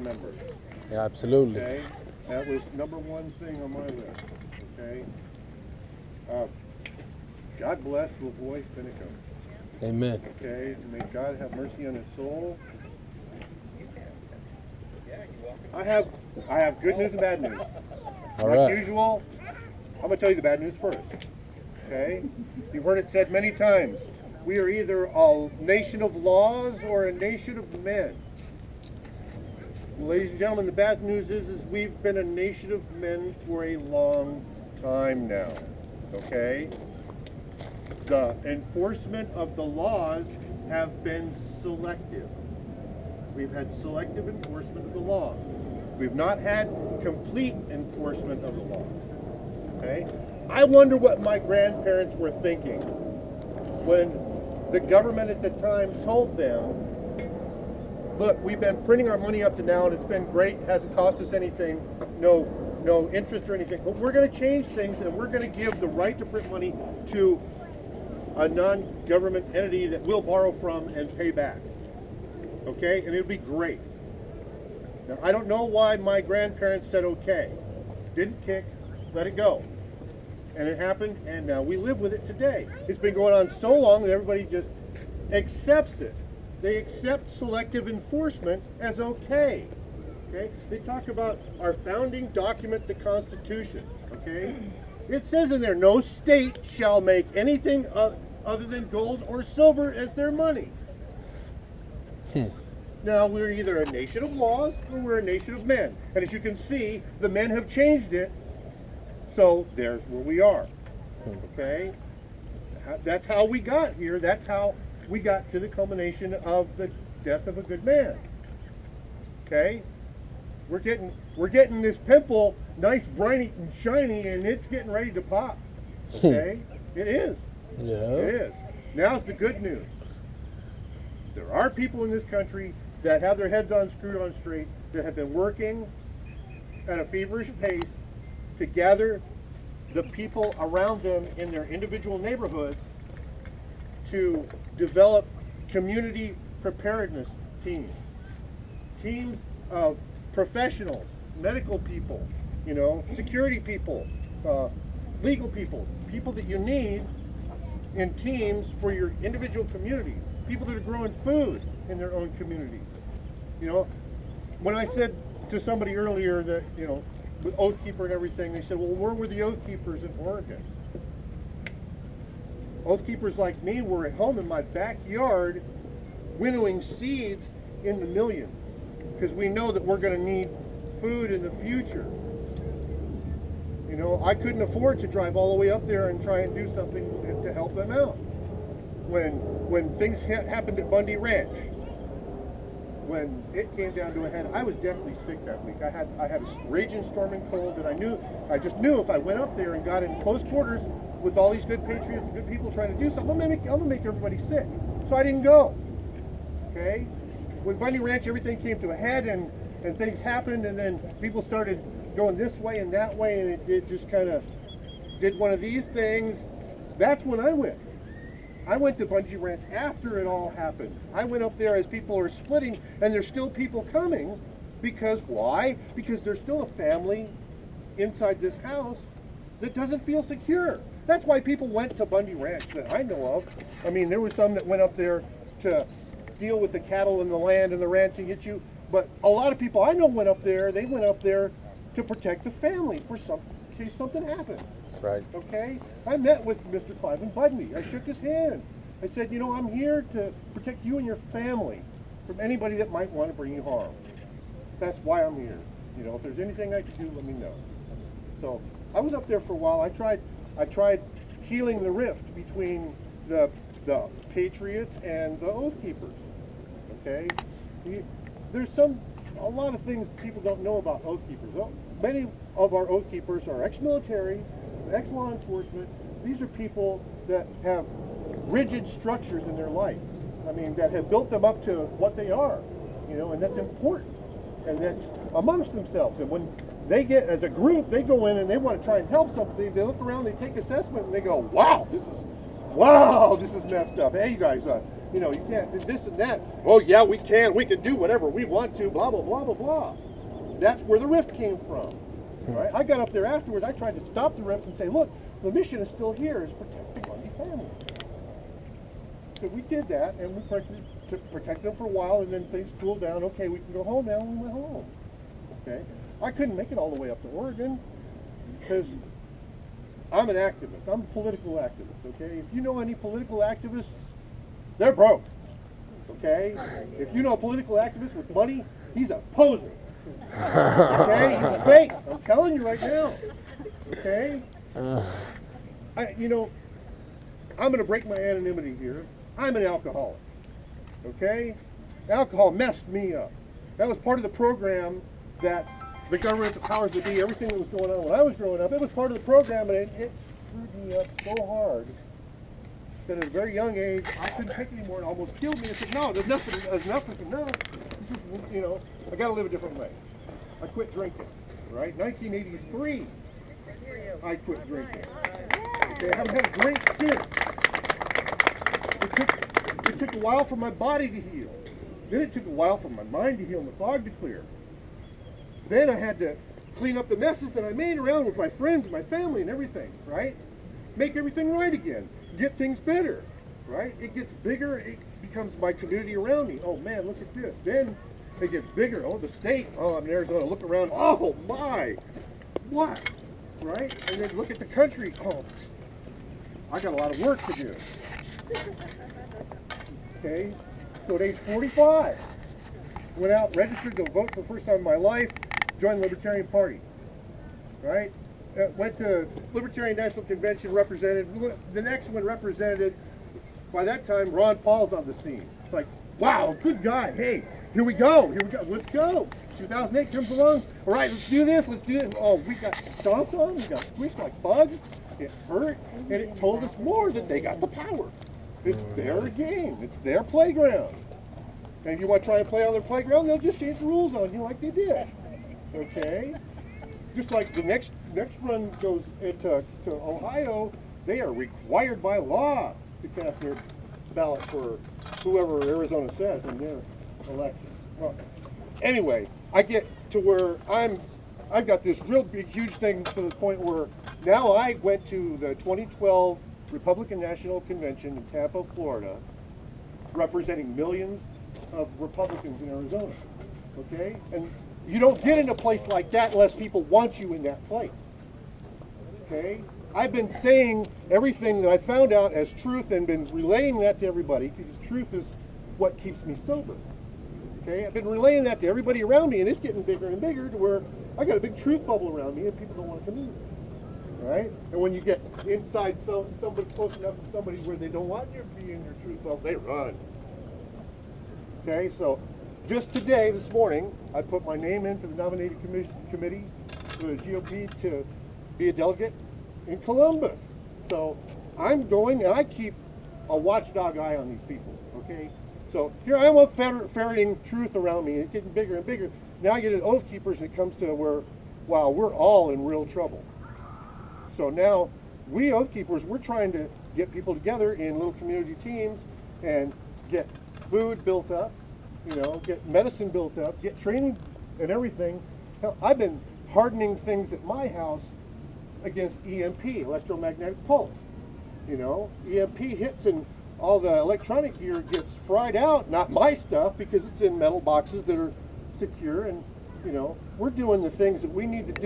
members. Yeah, absolutely. Okay, that was number one thing on my list. Okay, uh, God bless Lavoy Finicum. Amen. Okay, may God have mercy on his soul. I have good news and bad news. All Like right. usual, I'm gonna tell you the bad news first. Okay, you've heard it said many times. We are either a nation of laws or a nation of men. Ladies and gentlemen, the bad news is we've been a nation of men for a long time now. Okay? The enforcement of the laws have been selective. We've had selective enforcement of the law. We've not had complete enforcement of the law. Okay? I wonder what my grandparents were thinking when the government at the time told them, look, we've been printing our money up to now and it's been great, it hasn't cost us anything, no interest or anything, but we're going to change things and we're going to give the right to print money to a non-government entity that we'll borrow from and pay back. Okay? And it'll be great. Now, I don't know why my grandparents said okay. Didn't kick, let it go. And it happened, and now we live with it today. It's been going on so long that everybody just accepts it. They accept selective enforcement as okay. Okay? They talk about our founding document, the Constitution. Okay? It says in there, no state shall make anything other than gold or silver as their money. Now, we're either a nation of laws or we're a nation of men. And as you can see, the men have changed it. So there's where we are. Okay? That's how we got here. That's how we got to the culmination of the death of a good man. Okay? We're getting this pimple nice, bright and shiny, and it's getting ready to pop. Okay? It is. Yeah. It is. Now's the good news. There are people in this country that have their heads on screwed on straight, that have been working at a feverish pace to gather the people around them in their individual neighborhoods to develop community preparedness teams. Teams of professionals, medical people, security people, legal people, people that you need in teams for your individual community, people that are growing food in their own community. When I said to somebody earlier that, with Oath Keeper and everything, they said, well, where were the Oath Keepers in Oregon? Oath Keepers like me were at home in my backyard winnowing seeds in the millions because we know that we're going to need food in the future. I couldn't afford to drive all the way up there and try and do something to help them out. When things happened at Bundy Ranch, when it came down to a head, I was definitely sick that week. I had a raging storming cold that I just knew if I went up there and got in close quarters with all these good patriots, good people trying to do something, I'm gonna make everybody sick. So I didn't go. Okay? When Bundy Ranch, everything came to a head and things happened, and then people started going this way and that way, and it just kind of did one of these things. That's when I went. I went to Bundy Ranch after it all happened. I went up there as people are splitting, and there's still people coming. Because why? Because there's still a family inside this house that doesn't feel secure. That's why people went to Bundy Ranch that I know of. I mean, there were some that went up there to deal with the cattle and the land and the ranching issue. But a lot of people I know went up there, they went up there to protect the family for in case something happened. Right. Okay? I met with Mr. Clive and Bundy. I shook his hand. I said, I'm here to protect you and your family from anybody that might want to bring you harm. That's why I'm here. If there's anything I can do, let me know. So I was up there for a while. I tried healing the rift between the Patriots and the Oath Keepers. Okay? There's a lot of things people don't know about Oath Keepers. Many of our Oath Keepers are ex-military, ex-law enforcement. These are people that have rigid structures in their life. I mean, that have built them up to what they are, and that's important. And that's amongst themselves. And when they get, as a group, they go in and they want to try and help something, they look around, they take assessment, and they go, wow, this is messed up. Hey, you guys, You know, you can't do this and that. Oh yeah, we can do whatever we want to, blah, blah, blah, blah, blah. That's where the rift came from, right? I got up there afterwards, I tried to stop the rift and say, look, the mission is still here, is protect the Bundy family. So we did that, and we protected them for a while, and then things cooled down. Okay, we can go home now, and we went home. Okay, I couldn't make it all the way up to Oregon, because I'm an activist. I'm a political activist, okay? If you know any political activists, they're broke, okay? If you know a political activist with money, he's a poser, okay? He's a fake. I'm telling you right now, okay? You know, I'm going to break my anonymity here. I'm an alcoholic, okay? Alcohol messed me up. That was part of the program that the government, the powers that be, everything that was going on when I was growing up, it was part of the program, and it screwed me up so hard that at a very young age, I couldn't take it anymore. It almost killed me. I said, no, there's enough. No, this is, you know, I got to live a different way. I quit drinking, right? 1983, I quit drinking. Okay, I haven't had a drink since. It took a while for my body to heal. Then it took a while for my mind to heal and the fog to clear. Then I had to clean up the messes that I made around with my friends and my family and everything, right? Make everything right again. Get things better, right? It gets bigger. It becomes my community around me. Oh man, look at this. Then it gets bigger. Oh, the state. Oh, I'm in Arizona. Look around. Oh my, what? Right? And then look at the country. Oh, I got a lot of work to do. Okay, so at age 45, went out, registered to vote for the first time in my life, joined the Libertarian Party, right? Went to Libertarian National Convention, represented, the next one represented, by that time, Ron Paul's on the scene. It's like, wow, good guy, hey, here we go, let's go. 2008 comes along, all right, let's do this. Oh, we got stomped on, we got squished like bugs, it hurt, and it told us more that they got the power. It's their game, it's their playground. And if you want to try and play on their playground, they'll just change the rules on you like they did. Okay? Just like the next run goes to Ohio, they are required by law to cast their ballot for whoever Arizona says in their election. Well, anyway, I get to where I've got this real big, huge thing to the point where now I went to the 2012 Republican National Convention in Tampa, Florida, representing millions of Republicans in Arizona, okay? And you don't get in a place like that unless people want you in that place, okay? I've been saying everything that I found out as truth and been relaying that to everybody, because truth is what keeps me sober, okay? I've been relaying that to everybody around me, and it's getting bigger and bigger to where I got a big truth bubble around me and people don't want to come in, right? And when you get inside somebody close enough to somebody where they don't want you to be in your truth bubble, they run. Okay, so just today, this morning, I put my name into the nominating committee for the GOP to be a delegate in Columbus. So I'm going, and I keep a watchdog eye on these people, okay? So here I am ferreting truth around me. It's getting bigger and bigger. Now I get an Oath Keepers, and it comes to where, wow, we're all in real trouble. So now, we Oath Keepers, we're trying to get people together in little community teams and get food built up, you know, get medicine built up, get training and everything. Hell, I've been hardening things at my house against EMP, electromagnetic pulse. You know, EMP hits and all the electronic gear gets fried out, not my stuff, because it's in metal boxes that are secure, and, you know, we're doing the things that we need to do.